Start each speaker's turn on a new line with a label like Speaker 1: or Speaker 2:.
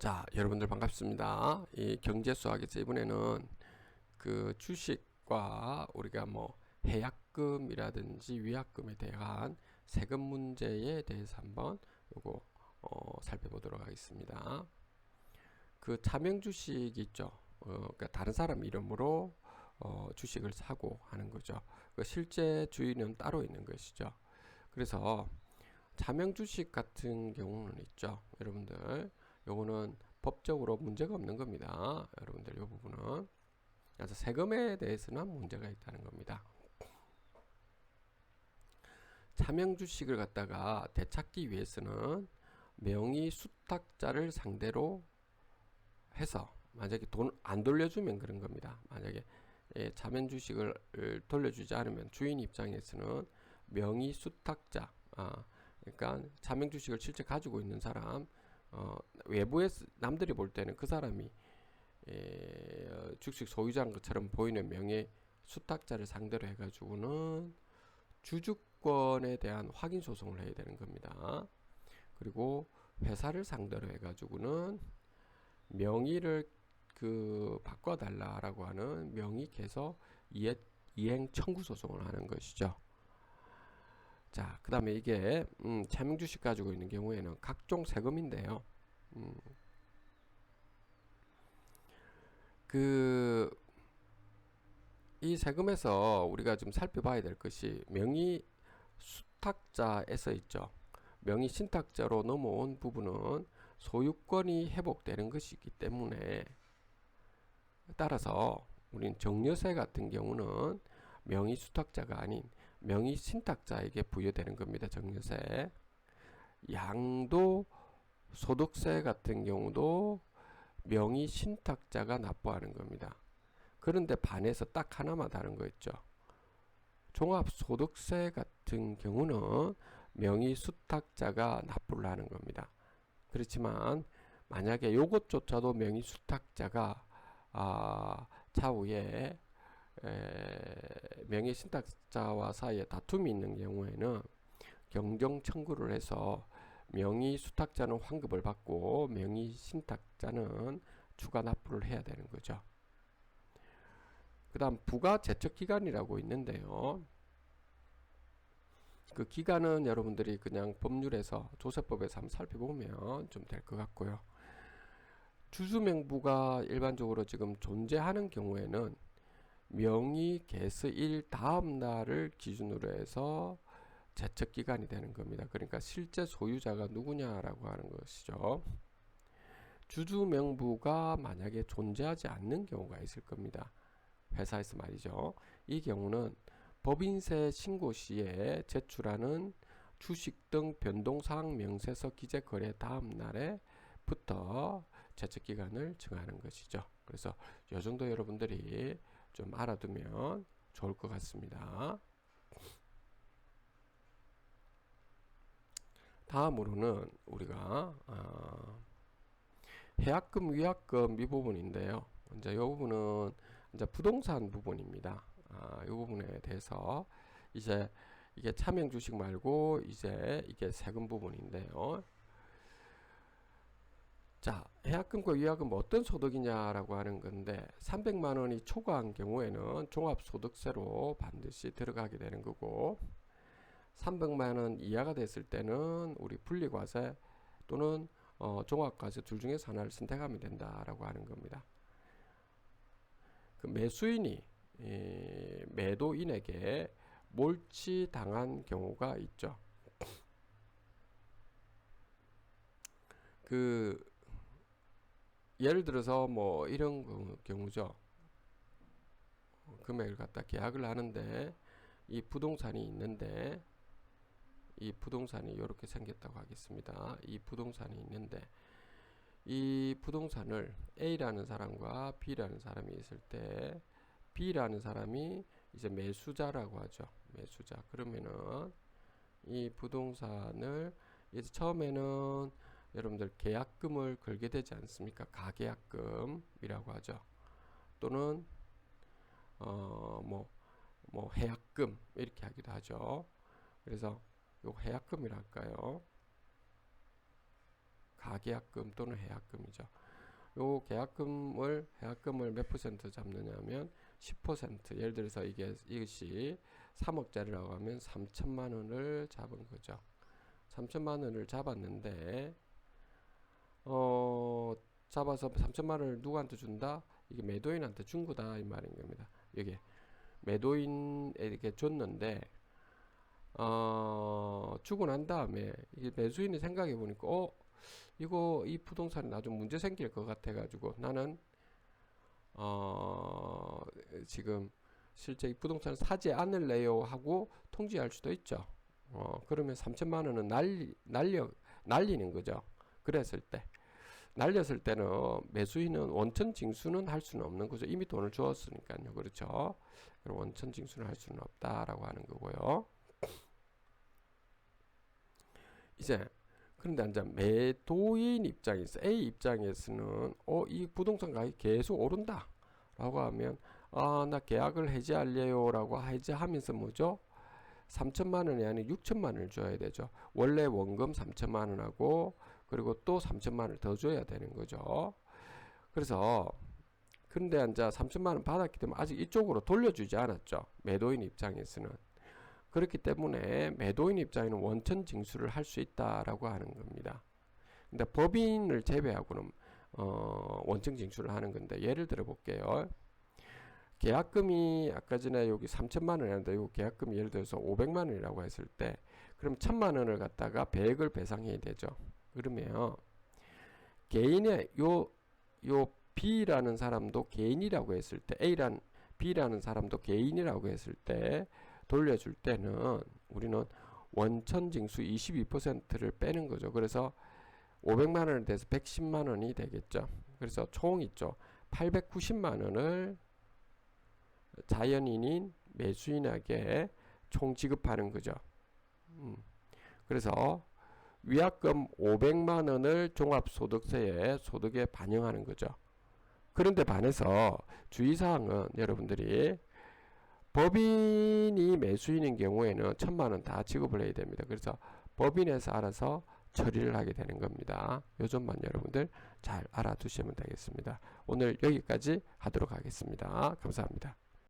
Speaker 1: 자, 여러분들 반갑습니다. 이 경제수학에서 이번에는 그 주식과 우리가 뭐 해약금이라든지 위약금에 대한 세금 문제에 대해서 한번 요거 살펴보도록 하겠습니다. 그 차명 주식이 있죠. 그러니까 다른 사람 이름으로 주식을 사고 하는 거죠. 그 실제 주인은 따로 있는 것이죠. 그래서 차명 주식 같은 경우는 있죠. 여러분들 요거는 법적으로 문제가 없는 겁니다. 여러분들 이 부분은 그래서 세금에 대해서는 문제가 있다는 겁니다. 차명 주식을 갖다가 되찾기 위해서는 명의 수탁자를 상대로 해서 만약에 돈 안 돌려주면 그런 겁니다. 만약에 차명 주식을 돌려주지 않으면 주인 입장에서는 명의 수탁자, 그러니까 차명 주식을 실제 가지고 있는 사람, 외부에서 남들이 볼 때는 그 사람이 주식 소유자인 것처럼 보이는 명의 수탁자를 상대로 해가지고는 주주권에 대한 확인 소송을 해야 되는 겁니다. 그리고 회사를 상대로 해가지고는 명의를 바꿔달라라고 하는 명의 개서 이행 청구 소송을 하는 것이죠. 자, 그 다음에 이게 차명 주식 가지고 있는 경우에는 각종 세금인데요. 이 세금에서 우리가 좀 살펴봐야 될 것이 명의 수탁자에서 있죠. 명의 신탁자로 넘어온 부분은 소유권이 회복되는 것이기 때문에 따라서 우린 정려세 같은 경우는 명의 수탁자가 아닌 명의 신탁자에게 부여되는 겁니다. 정려세. 양도 소득세 같은 경우도 명의 신탁자가 납부하는 겁니다. 그런데 반해서 딱 하나만 다른 거 있죠. 종합소득세 같은 경우는 명의 수탁자가 납부를 하는 겁니다. 그렇지만 만약에 요것조차도 명의 수탁자가 차후에 명의 신탁자와 사이에 다툼이 있는 경우에는 경정 청구를 해서 명의 수탁자는 환급을 받고 명의 신탁자는 추가 납부를 해야 되는 거죠. 그 다음 부가 제척기간이라고 있는데요. 그 기간은 여러분들이 그냥 법률에서 조세법에서 한번 살펴보면 좀 될 것 같고요. 주주명부가 일반적으로 지금 존재하는 경우에는 명의 개서일 다음 날을 기준으로 해서 제척기간이 되는 겁니다. 그러니까 실제 소유자가 누구냐라고 하는 것이죠. 주주명부가 만약에 존재하지 않는 경우가 있을 겁니다. 회사에서 말이죠. 이 경우는 법인세 신고 시에 제출하는 주식 등 변동사항 명세서 기재 거래 다음 날에부터 제척기간을 정하는 것이죠. 그래서 이 정도 여러분들이 좀 알아두면 좋을 것 같습니다. 다음으로는 우리가 해약금, 위약금 이 부분인데요. 이제 이 부분은 이제 부동산 부분입니다. 이 부분에 대해서 이제 이게 차명 주식 말고 이제 이게 세금 부분인데요. 자, 해약금과 위약금 어떤 소득이냐라고 하는 건데 300만 원이 초과한 경우에는 종합소득세로 반드시 들어가게 되는 거고 300만 원 이하가 됐을 때는 우리 분리과세 또는 종합과세 둘 중에서 하나를 선택하면 된다라고 하는 겁니다. 그 매수인이 매도인에게 몰치당한 경우가 있죠. 예를 들어서 뭐 이런 경우죠. 금액을 갖다 계약을 하는데 이 부동산이 있는데 이 부동산이 이렇게 생겼다고 하겠습니다. 이 부동산이 있는데 이 부동산을 A라는 사람과 B라는 사람이 있을 때 B라는 사람이 이제 매수자라고 하죠. 매수자. 그러면은 이 부동산을 이제 처음에는 여러분들 계약금을 걸게 되지 않습니까? 가계약금이라고 하죠. 또는 해약금 이렇게 하기도 하죠. 그래서 요 해약금이랄까요? 가계약금 또는 해약금이죠. 요 해약금을 몇 퍼센트 잡느냐면 10%. 예를 들어서 이것이 3억짜리라고 하면 3천만 원을 잡은 거죠. 3천만 원을 잡았는데 잡아서 3천만 원을 누구한테 준다? 이게 매도인한테 준 거다 이 말인 겁니다. 이게 매도인에게 줬는데 주고 난 다음에 이게 매수인이 생각해 보니까 이거 이 부동산이 나중에 문제 생길 것 같아 가지고 나는 지금 실제 이 부동산을 사지 않을래요 하고 통지할 수도 있죠. 그러면 3천만 원은 날리는 거죠. 그랬을 때 날렸을 때는 매수인은 원천 징수는 할 수는 없는 거죠. 이미 돈을 주었으니까요. 그렇죠. 그럼 원천 징수를 할 수는 없다라고 하는 거고요. 이제 그런데 이제 매도인 입장에서 A 입장에서는 이 부동산 가격이 계속 오른다 라고 하면 나 계약을 해지할래요 라고 해지하면서 뭐죠? 3천만 원이 아니라 6천만 원을 줘야 되죠. 원래 원금 3천만 원하고 그리고 또 3천만 원을 더 줘야 되는 거죠. 그래서 근데 이제 3천만 원 받았기 때문에 아직 이쪽으로 돌려주지 않았죠. 매도인 입장에서는. 그렇기 때문에 매도인 입장에는 원천 징수를 할 수 있다라고 하는 겁니다. 근데 법인을 제외하고는 원천 징수를 하는 건데 예를 들어 볼게요. 계약금이 아까 전에 여기 3천만 원이었는데 이 계약금이 예를 들어서 500만 원이라고 했을 때 그럼 1000만 원을 갖다가 100을 배상해야 되죠. 그러면 개인의 요 B라는 사람도 개인이라고 했을 때 B라는 사람도 개인이라고 했을 때 돌려줄 때는 우리는 원천징수 22%를 빼는 거죠. 그래서 500만 원에 대해서 110만 원이 되겠죠. 그래서 총 있죠. 890만 원을 자연인인 매수인에게 총 지급하는 거죠. 그래서 위약금 500만 원을 종합소득세에 소득에 반영하는 거죠. 그런데 반해서 주의사항은 여러분들이 법인이 매수인인 경우에는 1000만 원 다 지급을 해야 됩니다. 그래서 법인에서 알아서 처리를 하게 되는 겁니다. 요 점만 여러분들 잘 알아두시면 되겠습니다. 오늘 여기까지 하도록 하겠습니다. 감사합니다.